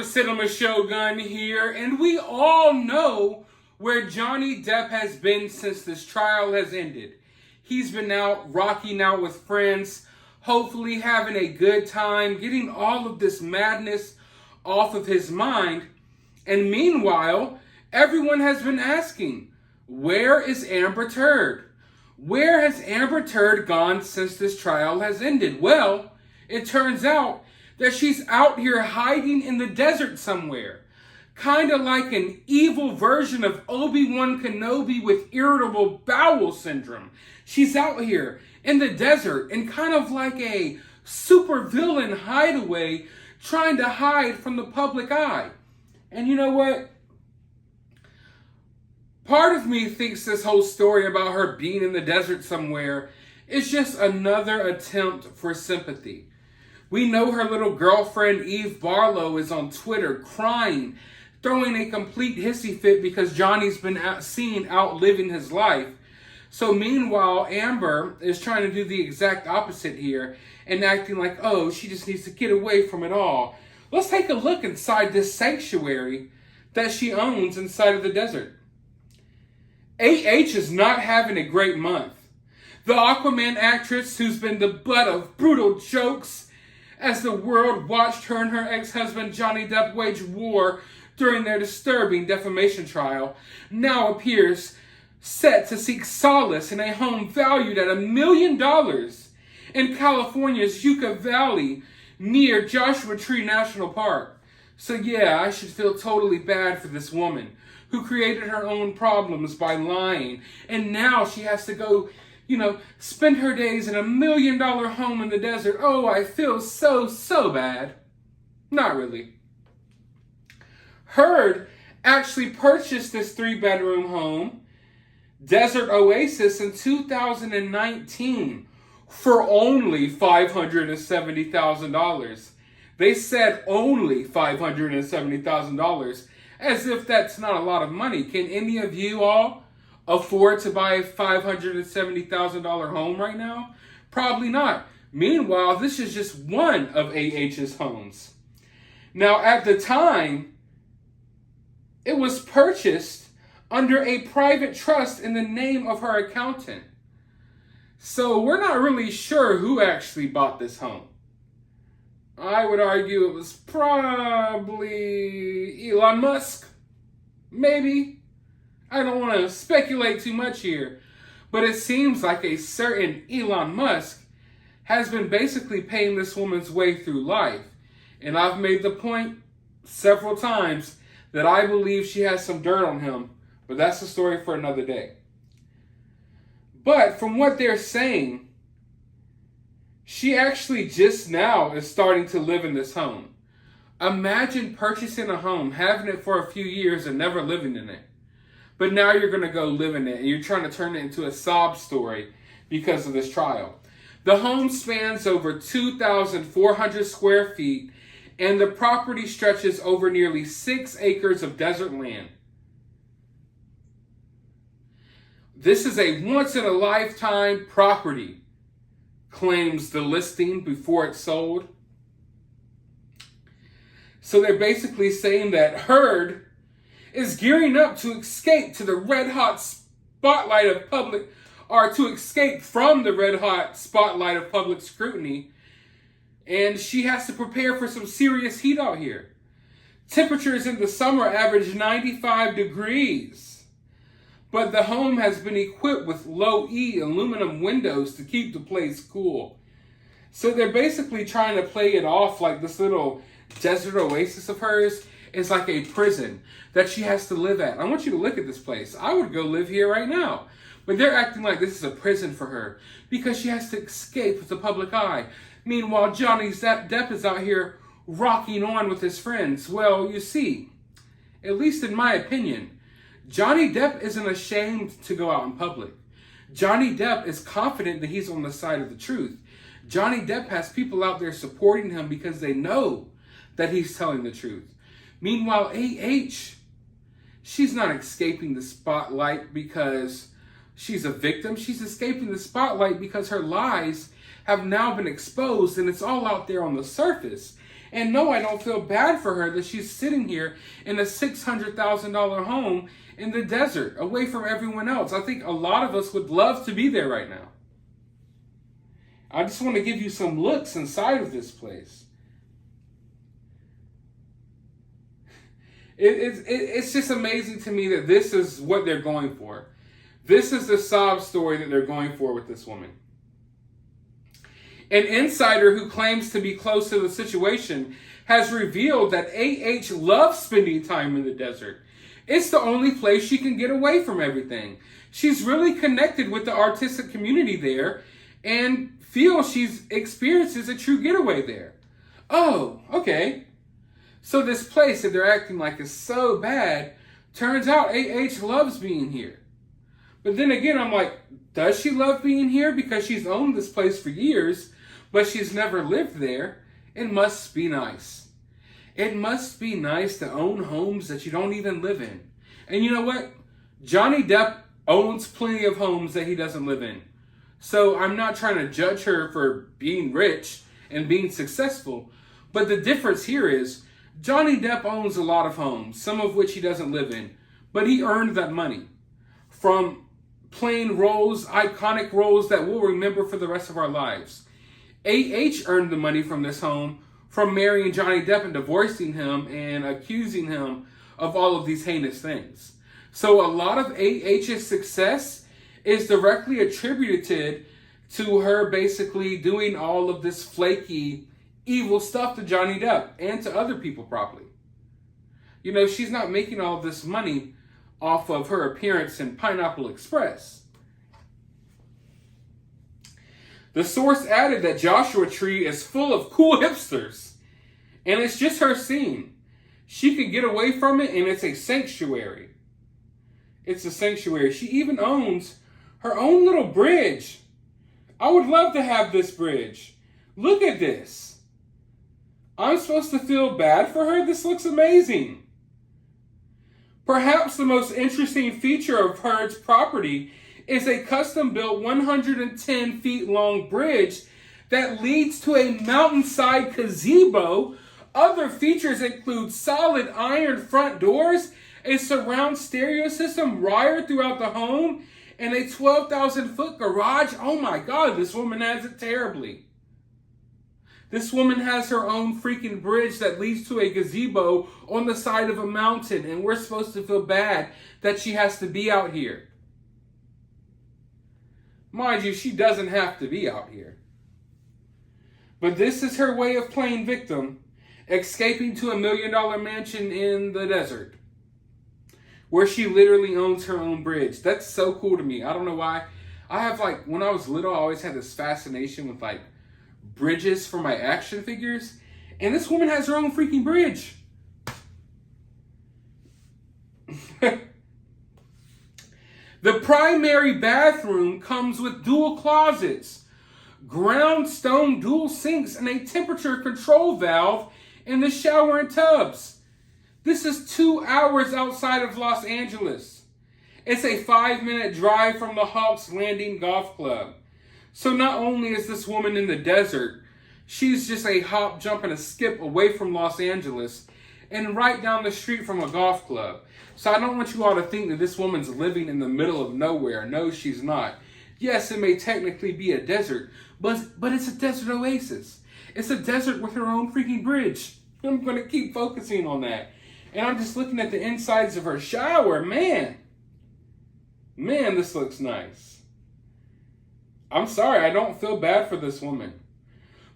Cinema Shogun here, and we all know where Johnny Depp has been since this trial has ended. He's been out rocking out with friends, hopefully having a good time, getting all of this madness off of his mind. And meanwhile, everyone has been asking, where is Amber Turd? Where has Amber Turd gone since this trial has ended? Well, it turns out that she's out here hiding in the desert somewhere. Kind of like an evil version of Obi-Wan Kenobi with irritable bowel syndrome. She's out here in the desert in kind of like a supervillain hideaway, trying to hide from the public eye. And you know what? Part of me thinks this whole story about her being in the desert somewhere is just another attempt for sympathy. We know her little girlfriend, Eve Barlow, is on Twitter crying, throwing a complete hissy fit because Johnny's been seen out living his life. So meanwhile, Amber is trying to do the exact opposite here and acting like, oh, she just needs to get away from it all. Let's take a look inside this sanctuary that she owns inside of the desert. AH is not having a great month. The Aquaman actress, who's been the butt of brutal jokes as the world watched her and her ex-husband Johnny Depp wage war during their disturbing defamation trial, now appears set to seek solace in a home valued at $1 million in California's Yucca Valley near Joshua Tree National Park. So yeah, I should feel totally bad for this woman who created her own problems by lying, and now she has to go spend her days in $1 million home in the desert. Oh, I feel so bad. Not really. Heard actually purchased this 3-bedroom home, Desert Oasis, in 2019 for only $570,000. They said only $570,000, as if that's not a lot of money. Can any of you all afford to buy a $570,000 home right now? Probably not. Meanwhile, this is just one of AH's homes. Now, at the time, it was purchased under a private trust in the name of her accountant. So we're not really sure who actually bought this home. I would argue it was probably Elon Musk. Maybe. I don't want to speculate too much here, but it seems like a certain Elon Musk has been basically paying this woman's way through life. And I've made the point several times that I believe she has some dirt on him, but that's a story for another day. But from what they're saying, she actually just now is starting to live in this home. Imagine purchasing a home, having it for a few years and never living in it. But now you're going to go live in it, and you're trying to turn it into a sob story because of this trial. The home spans over 2,400 square feet, and the property stretches over nearly 6 acres of desert land. This is a once-in-a-lifetime property, claims the listing before it's sold. So they're basically saying that Heard is gearing up to escape to the red-hot spotlight of public, or to escape from the red-hot spotlight of public scrutiny, and she has to prepare for some serious heat out here. Temperatures in the summer average 95 degrees, but the home has been equipped with low-E aluminum windows to keep the place cool. So they're basically trying to play it off like this little desert oasis of hers is like a prison that she has to live at. I want you to look at this place. I would go live here right now. But they're acting like this is a prison for her because she has to escape with the public eye. Meanwhile, Johnny Depp is out here rocking on with his friends. Well, you see, at least in my opinion, Johnny Depp isn't ashamed to go out in public. Johnny Depp is confident that he's on the side of the truth. Johnny Depp has people out there supporting him because they know that he's telling the truth. Meanwhile, she's not escaping the spotlight because she's a victim. She's escaping the spotlight because her lies have now been exposed, and it's all out there on the surface. And no, I don't feel bad for her that she's sitting here in a $600,000 home in the desert, away from everyone else. I think a lot of us would love to be there right now. I just want to give you some looks inside of this place. It's just amazing to me that this is what they're going for. This is the sob story that they're going for with this woman. An insider who claims to be close to the situation has revealed that AH loves spending time in the desert. It's the only place she can get away from everything. She's really connected with the artistic community there and feels she experiences a true getaway there. Oh, okay. So this place that they're acting like is so bad, turns out AH loves being here. But then again, I'm like, does she love being here? Because she's owned this place for years, but she's never lived there. It must be nice. It must be nice to own homes that you don't even live in. And you know what? Johnny Depp owns plenty of homes that he doesn't live in. So I'm not trying to judge her for being rich and being successful. But the difference here is Johnny Depp owns a lot of homes, some of which he doesn't live in. But he earned that money from playing roles, iconic roles that we'll remember for the rest of our lives. AH earned the money from this home from marrying Johnny Depp and divorcing him and accusing him of all of these heinous things. So a lot of AH's success is directly attributed to her basically doing all of this flaky, evil stuff to Johnny Depp and to other people probably. You know, she's not making all of this money off of her appearance in Pineapple Express. The source added that Joshua Tree is full of cool hipsters, and it's just her scene. She could get away from it, and it's a sanctuary. It's a sanctuary. She even owns her own little bridge. I would love to have this bridge. Look at this. I'm supposed to feel bad for her? This looks amazing. Perhaps the most interesting feature of her property is a custom-built 110 feet long bridge that leads to a mountainside gazebo. Other features include solid iron front doors, a surround stereo system wired throughout the home, and a 12,000-foot garage. Oh my God, this woman has it terribly. This woman has her own freaking bridge that leads to a gazebo on the side of a mountain, and we're supposed to feel bad that she has to be out here. Mind you, she doesn't have to be out here. But this is her way of playing victim, escaping to $1 million mansion in the desert, where she literally owns her own bridge. That's so cool to me. I don't know why. I have when I was little, I always had this fascination with bridges for my action figures. And this woman has her own freaking bridge. The primary bathroom comes with dual closets, ground stone dual sinks, and a temperature control valve in the shower and tubs. This is 2 hours outside of Los Angeles. It's a 5-minute drive from the Hawks Landing Golf Club. So not only is this woman in the desert, she's just a hop, jump, and a skip away from Los Angeles and right down the street from a golf club. So I don't want you all to think that this woman's living in the middle of nowhere. No, she's not. Yes, it may technically be a desert, but it's a desert oasis. It's a desert with her own freaking bridge. I'm going to keep focusing on that. And I'm just looking at the insides of her shower. Man, this looks nice. I'm sorry, I don't feel bad for this woman.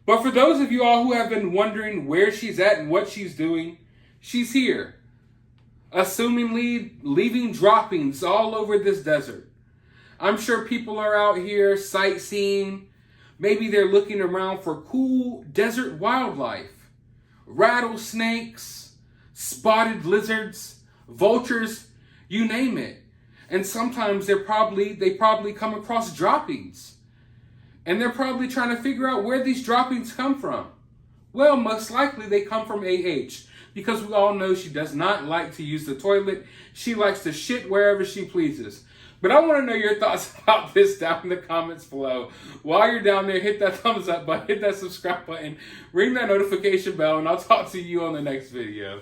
But for those of you all who have been wondering where she's at and what she's doing, she's here. Assumingly leaving droppings all over this desert. I'm sure people are out here sightseeing. Maybe they're looking around for cool desert wildlife. Rattlesnakes, spotted lizards, vultures, you name it. And sometimes they probably come across droppings. And they're probably trying to figure out where these droppings come from. Well, most likely they come from AH. Because we all know she does not like to use the toilet. She likes to shit wherever she pleases. But I want to know your thoughts about this down in the comments below. While you're down there, hit that thumbs up button, hit that subscribe button, ring that notification bell, and I'll talk to you on the next video.